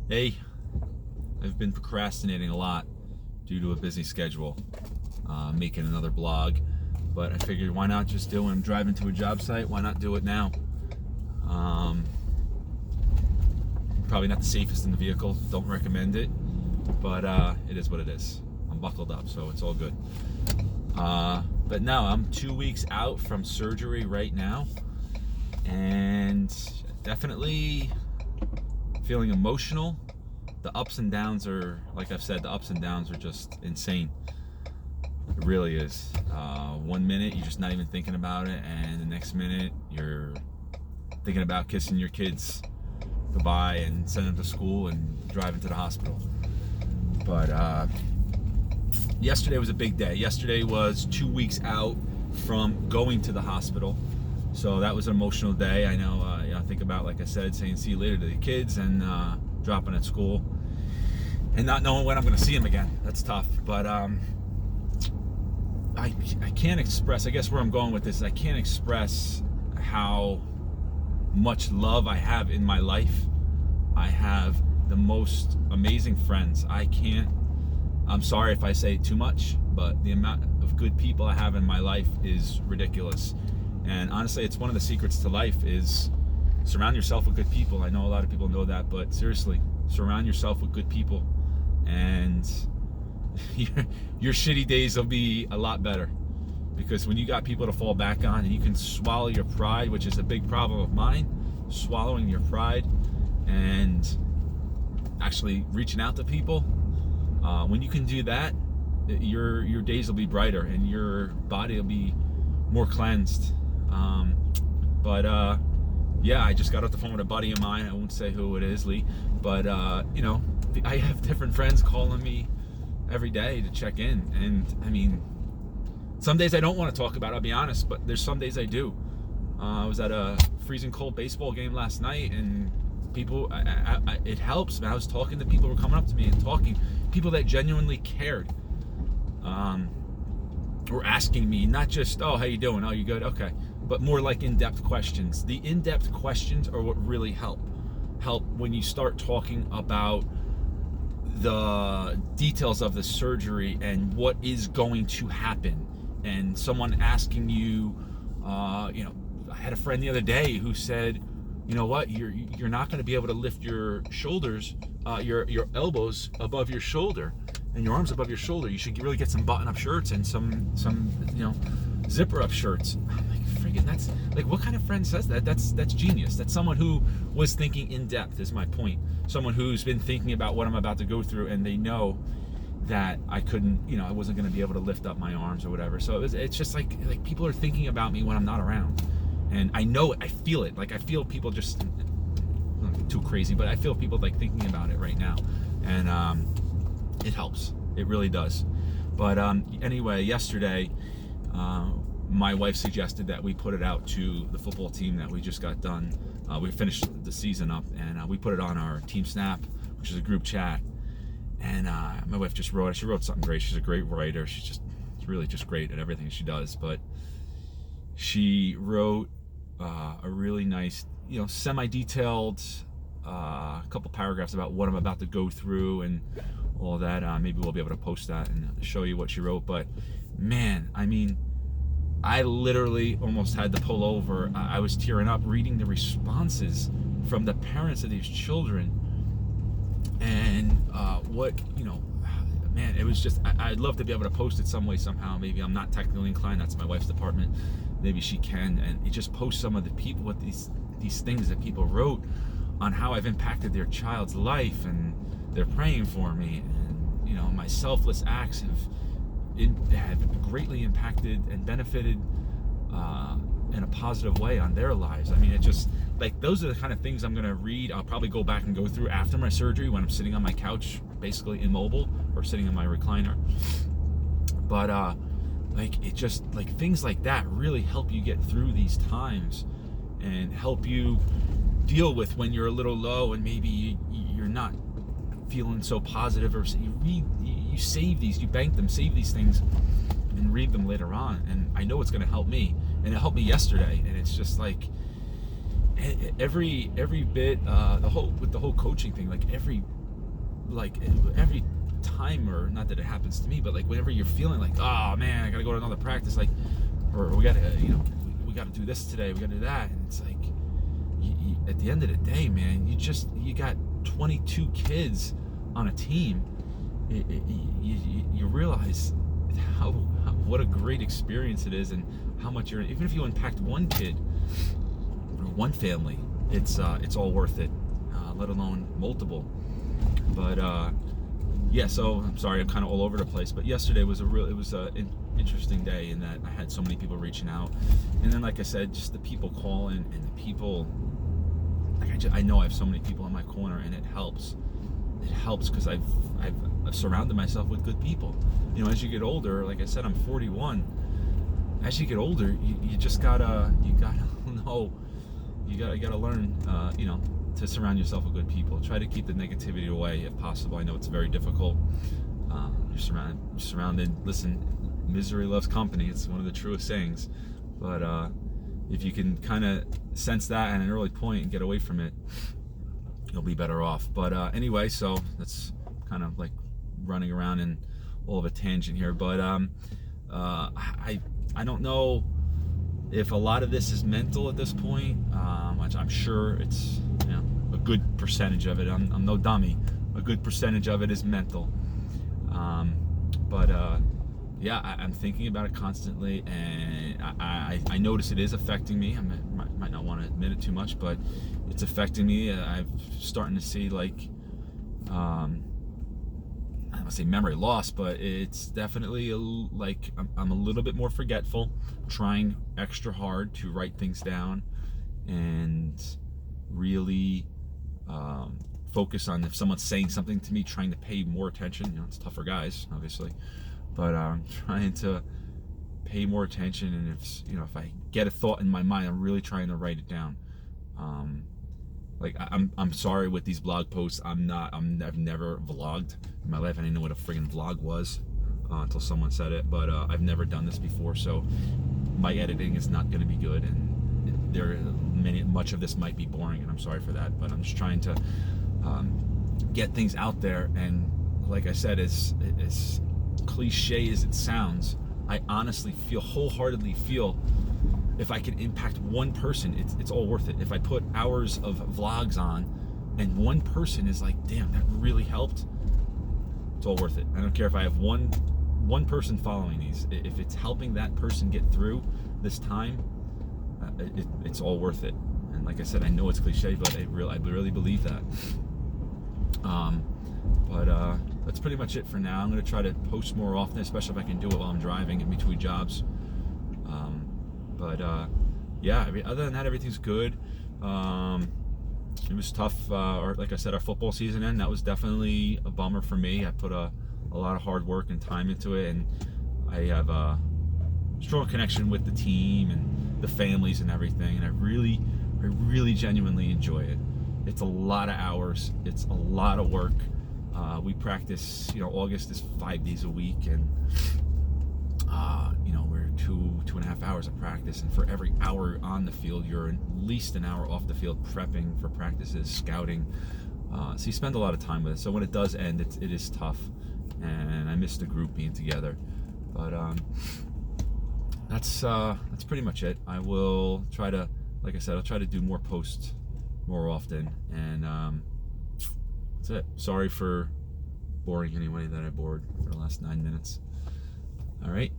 Hey, I've been procrastinating a lot due to a busy schedule, making another blog, but I figured why not just do it. I'm driving to a job site, why not do it now? Probably not the safest in the vehicle, don't recommend it, but it is what it is. I'm buckled up, so it's all good. But no, I'm 2 weeks out from surgery right now, and definitely feeling emotional. The ups and downs are, like I've said, the ups and downs are just insane. It really is. 1 minute you're just not even thinking about it, and the next minute you're thinking about kissing your kids goodbye and sending them to school and driving to the hospital. But yesterday was a big day. Yesterday was 2 weeks out from going to the hospital, so that was an emotional day. I know. I think about, like I said, saying see you later to the kids and dropping at school and not knowing when I'm going to see them again. That's tough. But I can't express, I guess where I'm going with this, I can't express how much love I have in my life. I have the most amazing friends. I'm sorry if I say too much, but the amount of good people I have in my life is ridiculous. And honestly, it's one of the secrets to life is surround yourself with good people. I know a lot of people know that, but seriously, surround yourself with good people, and your shitty days will be a lot better. Because when you got people to fall back on, and you can swallow your pride, which is a big problem of mine, swallowing your pride and actually reaching out to people. When you can do that, your days will be brighter and your body will be more cleansed. Yeah, I just got off the phone with a buddy of mine. I won't say who it is, Lee, but I have different friends calling me every day to check in, and I mean, some days I don't want to talk about it, I'll be honest, but there's some days I do. I was at a freezing cold baseball game last night, and people, it helps. I was talking to people who were coming up to me and talking, people that genuinely cared. Were asking me, not just, oh, how you doing? Oh, you good? Okay. But more like in-depth questions. The in-depth questions are what really help when you start talking about the details of the surgery and what is going to happen. And someone asking you, I had a friend the other day who said, you know what, you're not going to be able to lift your shoulders, your elbows above your shoulder and your arms above your shoulder. You should really get some button-up shirts and some zipper-up shirts. I'm like, friggin', that's like, what kind of friend says that? That's genius. That's someone who was thinking in depth, is my point. Someone who's been thinking about what I'm about to go through, and they know that I couldn't, I wasn't going to be able to lift up my arms or whatever. So it's just like people are thinking about me when I'm not around, and I know it. I feel it. Like I feel people just not too crazy, but I feel people like thinking about it right now, and it helps. It really does. But anyway, yesterday, my wife suggested that we put it out to the football team that we just got done. We finished the season up, and we put it on our Team Snap, which is a group chat. And my wife just wrote. She wrote something great. She's a great writer. She's really just great at everything she does. But she wrote a really nice, semi-detailed couple paragraphs about what I'm about to go through and all that. Maybe we'll be able to post that and show you what she wrote. But man, I mean, I literally almost had to pull over. I was tearing up reading the responses from the parents of these children. And man, it was just, I'd love to be able to post it some way, somehow. Maybe I'm not technically inclined. That's my wife's department. Maybe she can. And it just posts some of the people with these things that people wrote on how I've impacted their child's life, and they're praying for me. And, my selfless acts have greatly impacted and benefited in a positive way on their lives. I mean, it just, like, those are the kind of things I'm going to read. I'll probably go back and go through after my surgery when I'm sitting on my couch, basically immobile, or sitting in my recliner. But it just, like, things like that really help you get through these times and help you deal with when you're a little low and maybe you're not feeling so positive. Or you save these, you bank them, save these things and read them later on. And I know it's going to help me, and it helped me yesterday. And it's just like, every bit, with the whole coaching thing, like every time, or not that it happens to me, but like whenever you're feeling like, oh man, I gotta go to another practice, like, or we gotta, we gotta do this today, we gotta do that, and it's like, at the end of the day, man, you got 22 kids on a team. You realize what a great experience it is, and how much even if you impact one kid or one family, it's all worth it, let alone multiple. But yeah, so I'm sorry, I'm kind of all over the place, but yesterday was an interesting day in that I had so many people reaching out, and then, like I said, just the people calling, and the people, like, I know I have so many people in my corner, and it helps because I've surrounded myself with good people. As you get older, like I said, I'm 41. As you get older, you just gotta know, you gotta learn, to surround yourself with good people. Try to keep the negativity away if possible. I know it's very difficult. You're surrounded. Listen, misery loves company. It's one of the truest sayings. But if you can kind of sense that at an early point and get away from it, you'll be better off. But anyway, so that's kind of like running around in all of a tangent here. But I don't know if a lot of this is mental at this point. I'm sure it's a good percentage of it. I'm no dummy. A good percentage of it is mental. But yeah, I'm thinking about it constantly, and I notice it is affecting me. I might not want to admit it too much, but it's affecting me. I'm starting to see, like, I don't want to say memory loss, but it's definitely like I'm a little bit more forgetful, trying extra hard to write things down and really focus on if someone's saying something to me, trying to pay more attention. It's tough for guys, obviously, but I'm trying to pay more attention, and if I get a thought in my mind, I'm really trying to write it down. Like, I'm sorry with these blog posts. I've never vlogged in my life. I didn't know what a friggin' vlog was until someone said it. But I've never done this before, so my editing is not going to be good, and much of this might be boring, and I'm sorry for that. But I'm just trying to get things out there. And like I said, as cliche as it sounds, I honestly wholeheartedly feel, if I can impact one person, it's all worth it. If I put hours of vlogs on and one person is like, damn, that really helped, it's all worth it. I don't care if I have one person following these. If it's helping that person get through this time, it's all worth it. And like I said, I know it's cliche, but I really believe that. But that's pretty much it for now. I'm going to try to post more often, especially if I can do it while I'm driving in between jobs. But yeah, I mean, other than that, everything's good. It was tough, or like I said, our football season ended. That was definitely a bummer for me. I put a lot of hard work and time into it, and I have a strong connection with the team and the families and everything, and I really genuinely enjoy it. It's a lot of hours. It's a lot of work. We practice, August is 5 days a week, and we're 2.5 hours of practice, and for every hour on the field, you're at least an hour off the field prepping for practices, scouting. So you spend a lot of time with it. So when it does end, it is tough, and I miss the group being together. But that's pretty much it. I will try to, like I said, I'll try to do more posts more often, and that's it. Sorry for boring anybody that I bored for the last 9 minutes. All right.